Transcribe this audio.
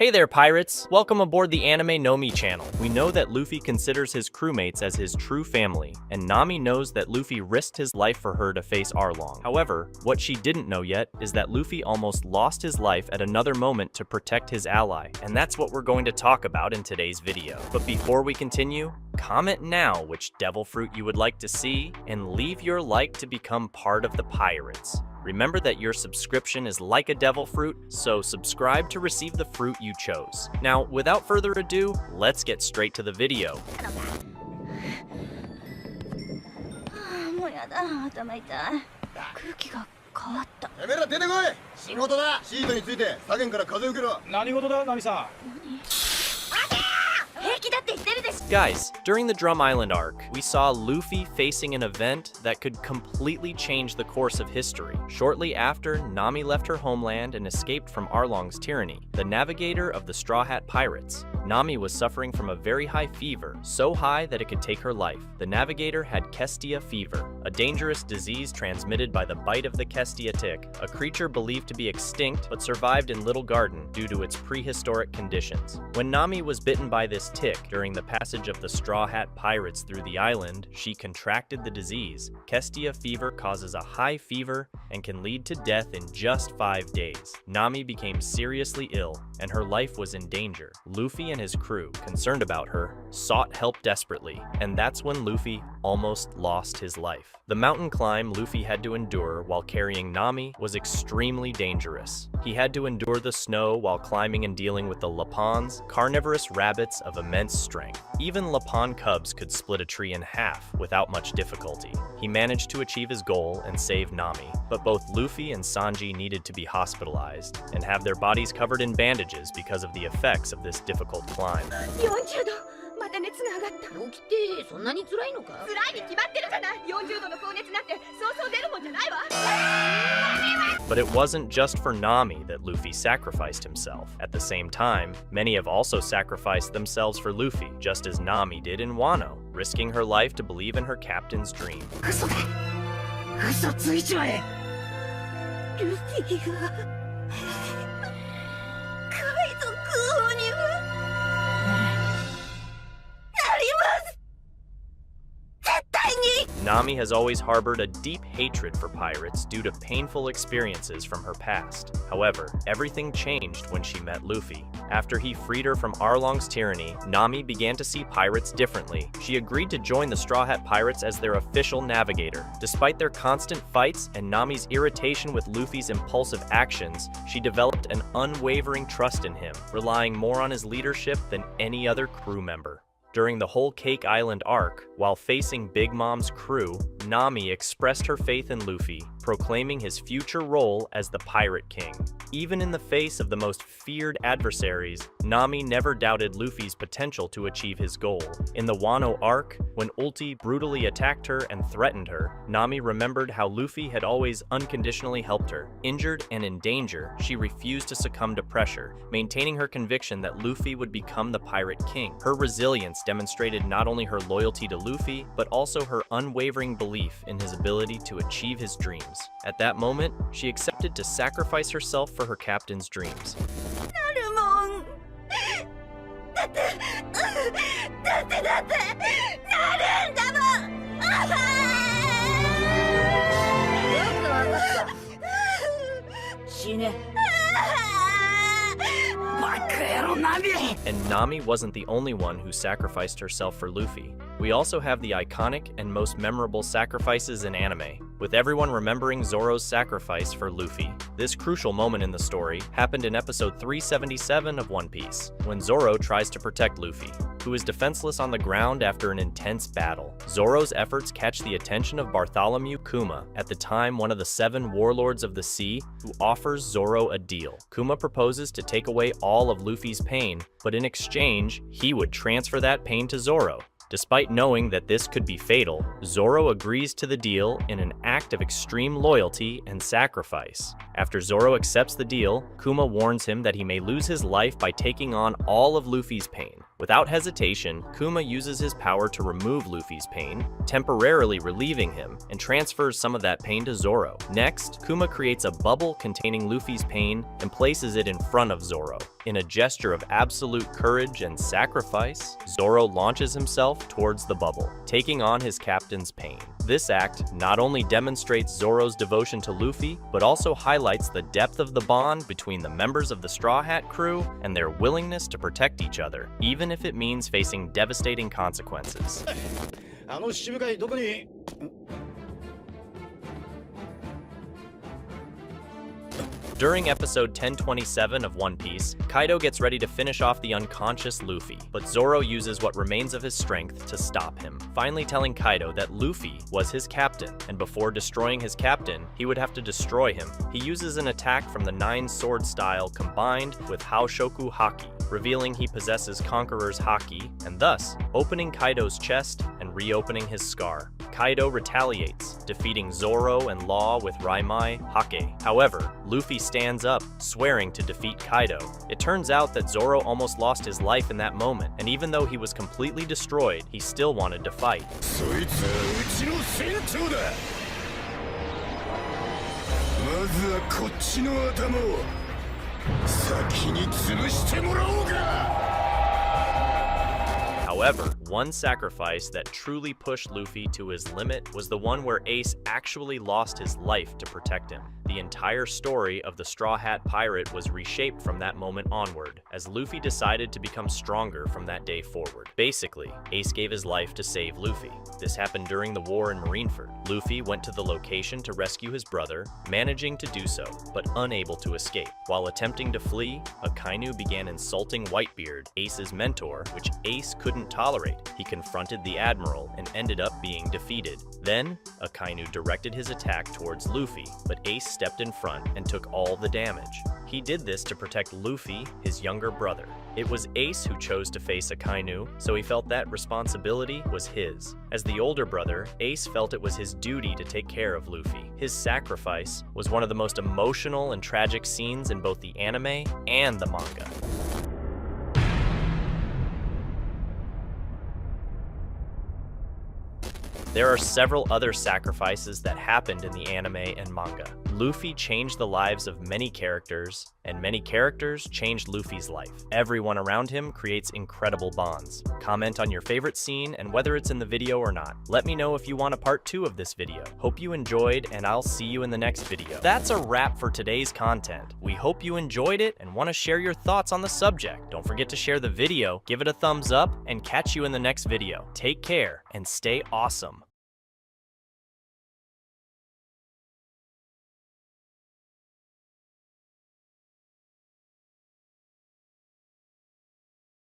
Hey there, pirates! Welcome aboard the Anime channel. We know that Luffy considers his crewmates as his true family, and Nami knows that Luffy risked his life for her to face Arlong. However, what she didn't know yet is that Luffy almost lost his life at another moment to protect his ally, and that's what we're going to talk about in today's video. But before we continue, comment now which devil fruit you would like to see, and leave your like to become part of the pirates. Remember that your subscription is like a devil fruit, so subscribe to receive the fruit you chose. Now, without further ado, let's get straight to the video. もうやだ、頭痛い。空気が変わった。てめえら出てこい。仕事だ。シートについて左舷から風受けろ。何事だ、ナミさん。 Guys, during the Drum Island arc, we saw Luffy facing an event that could completely change the course of history. Shortly after, Nami left her homeland and escaped from Arlong's tyranny, the navigator of the Straw Hat Pirates. Nami was suffering from a very high fever, so high that it could take her life. The navigator had Kestia fever, a dangerous disease transmitted by the bite of the Kestia tick, a creature believed to be extinct but survived in Little Garden due to its prehistoric conditions. When Nami was bitten by this tick during the passage of the Straw Hat Pirates through the island, she contracted the disease. Kestia fever causes a high fever and can lead to death in just 5 days. Nami became seriously ill, and her life was in danger. Luffy and his crew, concerned about her, sought help desperately, and that's when Luffy almost lost his life. The mountain climb Luffy had to endure while carrying Nami was extremely dangerous. He had to endure the snow while climbing and dealing with the Lapons, carnivorous rabbits of immense strength. Even Lapon cubs could split a tree in half without much difficulty. He managed to achieve his goal and save Nami, but both Luffy and Sanji needed to be hospitalized and have their bodies covered in bandages because of the effects of this difficult climb. 40度。また熱が上がった。起きてそんなに辛いのか？辛いに決まってるじゃない。40度の高熱なんてそうそう出るもんじゃないわ。 But it wasn't just for Nami that Luffy sacrificed himself. At the same time, many have also sacrificed themselves for Luffy, just as Nami did in Wano, risking her life to believe in her captain's dream. 嘘だ。嘘ついちまえ。ルフィが海賊王にはなります。絶対に。 Nami has always harbored a deep hatred for pirates due to painful experiences from her past. However, everything changed when she met Luffy. After he freed her from Arlong's tyranny, Nami began to see pirates differently. She agreed to join the Straw Hat Pirates as their official navigator. Despite their constant fights and Nami's irritation with Luffy's impulsive actions, she developed an unwavering trust in him, relying more on his leadership than any other crew member. During the whole Cake Island arc, while facing Big Mom's crew, Nami expressed her faith in Luffy, proclaiming his future role as the Pirate King. Even in the face of the most feared adversaries, Nami never doubted Luffy's potential to achieve his goal. In the Wano arc, when Ulti brutally attacked her and threatened her, Nami remembered how Luffy had always unconditionally helped her. Injured and in danger, she refused to succumb to pressure, maintaining her conviction that Luffy would become the Pirate King. Her resilience demonstrated not only her loyalty to Luffy, but also her unwavering belief in his ability to achieve his dreams. At that moment, she accepted to sacrifice herself for her captain's dreams. なるもん。だってなるんだもん。よくわかった。死ね。 And Nami wasn't the only one who sacrificed herself for Luffy. We also have the iconic and most memorable sacrifices in anime, with everyone remembering Zoro's sacrifice for Luffy. This crucial moment in the story happened in episode 377 of One Piece, when Zoro tries to protect Luffy, who is defenseless on the ground after an intense battle. Zoro's efforts catch the attention of Bartholomew Kuma, at the time one of the 7 warlords of the sea, who offers Zoro a deal. Kuma proposes to take away all of Luffy's pain, but in exchange, he would transfer that pain to Zoro. Despite knowing that this could be fatal, Zoro agrees to the deal in an act of extreme loyalty and sacrifice. After Zoro accepts the deal, Kuma warns him that he may lose his life by taking on all of Luffy's pain. Without hesitation, Kuma uses his power to remove Luffy's pain, temporarily relieving him, and transfers some of that pain to Zoro. Next, Kuma creates a bubble containing Luffy's pain and places it in front of Zoro. In a gesture of absolute courage and sacrifice, Zoro launches himself towards the bubble, taking on his captain's pain. This act not only demonstrates Zoro's devotion to Luffy, but also highlights the depth of the bond between the members of the Straw Hat crew and their willingness to protect each other, even if it means facing devastating consequences. During episode 1027 of One Piece, Kaido gets ready to finish off the unconscious Luffy, but Zoro uses what remains of his strength to stop him, finally telling Kaido that Luffy was his captain, and before destroying his captain, he would have to destroy him. He uses an attack from the 9 sword style combined with Haoshoku Haki, revealing he possesses Conqueror's Haki, and thus opening Kaido's chest and reopening his scar. Kaido retaliates, defeating Zoro and Law with Raimai Hake. However, Luffy stands up, swearing to defeat Kaido. It turns out that Zoro almost lost his life in that moment, and even though he was completely destroyed, he still wanted to fight. However, one sacrifice that truly pushed Luffy to his limit was the one where Ace actually lost his life to protect him. The entire story of the Straw Hat Pirate was reshaped from that moment onward, as Luffy decided to become stronger from that day forward. Basically, Ace gave his life to save Luffy. This happened during the war in Marineford. Luffy went to the location to rescue his brother, managing to do so, but unable to escape. While attempting to flee, Akainu began insulting Whitebeard, Ace's mentor, which Ace couldn't tolerate. He confronted the Admiral and ended up being defeated. Then, Akainu directed his attack towards Luffy, but Ace stepped in front and took all the damage. He did this to protect Luffy, his younger brother. It was Ace who chose to face Akainu, so he felt that responsibility was his. As the older brother, Ace felt it was his duty to take care of Luffy. His sacrifice was one of the most emotional and tragic scenes in both the anime and the manga. There are several other sacrifices that happened in the anime and manga. Luffy changed the lives of many characters, and many characters changed Luffy's life. Everyone around him creates incredible bonds. Comment on your favorite scene and whether it's in the video or not. Let me know if you want a part 2 of this video. Hope you enjoyed, and I'll see you in the next video. That's a wrap for today's content. We hope you enjoyed it and want to share your thoughts on the subject. Don't forget to share the video, give it a thumbs up, and catch you in the next video. Take care and stay awesome.